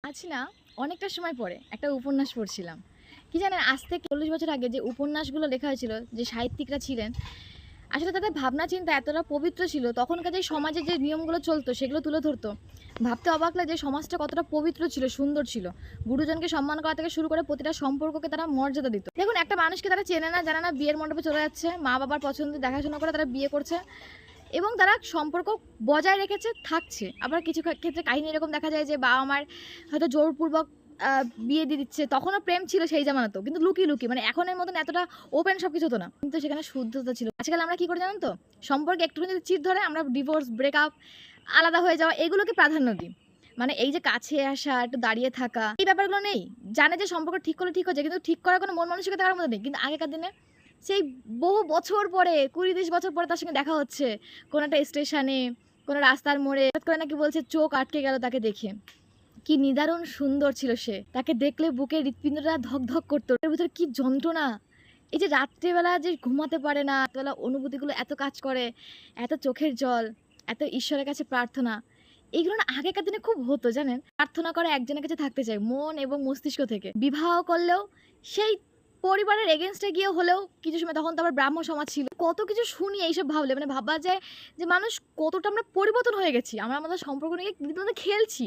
আজ না অনেকটা সময় পরে একটা উপন্যাস পড়ছিলাম। কি জানেন, আজ থেকে ৪০ বছর আগে যে উপন্যাসগুলো লেখা হয়েছিল, যে সাহিত্যিকরা ছিলেন, আসলে তাদের ভাবনা চিন্তা এতটা পবিত্র ছিল। তখনকার যে সমাজে যে নিয়মগুলো চলতো সেগুলো তুলে ধরতো। ভাবতে অবাক লাগে যে সমাজটা কতটা পবিত্র ছিল, সুন্দর ছিল। গুরুজনকে সম্মান করা থেকে শুরু করে প্রতিটা সম্পর্ককে তারা মর্যাদা দিত। দেখুন, একটা মানুষকে তারা চেনে না জানে না, বিয়ের মণ্ডপে চলে যাচ্ছে, মা বাবার পছন্দ দেখাশোনা করে তারা বিয়ে করছে এবং তারা সম্পর্ক বজায় রেখেছে, থাকছে। আবার কিছু ক্ষেত্রে কাহিনী এরকম দেখা যায় যে বাবা মার হয়তো জোরপূর্বক বিয়ে দিয়ে দিচ্ছে। তখনও প্রেম ছিল সেই জামানাতেও, কিন্তু লুকিয়ে লুকিয়ে, মানে এখনের মতন এতটা ওপেন সব কিছু হতো না, কিন্তু সেখানে শুদ্ধতা ছিল। আজকাল আমরা কি করে জানেন তো, সম্পর্কে একটুখানি যদি চিট ধরে আমরা ডিভোর্স, ব্রেকআপ, আলাদা হয়ে যাওয়া, এগুলোকে প্রাধান্য দিই। মানে এই যে কাছে আসা, একটু দাঁড়িয়ে থাকা, এই ব্যাপারগুলো নেই। জানে যে সম্পর্ক ঠিক করলে ঠিক হচ্ছে, কিন্তু ঠিক করার কোনো মন মানসিকতা কারোর মধ্যে নেই। কিন্তু আগেকার দিনে সেই বহু বছর পরে, ২০-২০ বছর পরে তার সঙ্গে দেখা হচ্ছে কোনো একটা স্টেশনে, কোনো রাস্তার মোড়ে, হঠাৎ করে নাকি বলছে চোখ আটকে গেল তাকে দেখে। কি নিদারুণ সুন্দর ছিল সে, তাকে দেখলে বুকের হৃৎপিণ্ডটা ধক ধক করতো, এর ভিতরে কি যন্ত্রণা। এই যে রাত্রেবেলা যে ঘুমাতে পারে না, রাত্রেবেলা অনুভূতিগুলো এত কাজ করে, এত চোখের জল, এত ঈশ্বরের কাছে প্রার্থনা, এগুলো না আগেকার দিনে খুব হতো জানেন। প্রার্থনা করে একজনের কাছে থাকতে চাই মন এবং মস্তিষ্ক থেকে। বিবাহ করলেও সেই পরিবারের এগেনস্টে গিয়ে হলেও কিছু সময়, তখন তো আবার ব্রাহ্ম সমাজ ছিল, কত কিছু শুনি এইসব ভাবলে, মানে ভাবা যায় যে মানুষ কতটা আমরা পরিবর্তন হয়ে গেছি, আমরা আমাদের সম্পর্ক নিয়ে রীতিমতো খেলছি।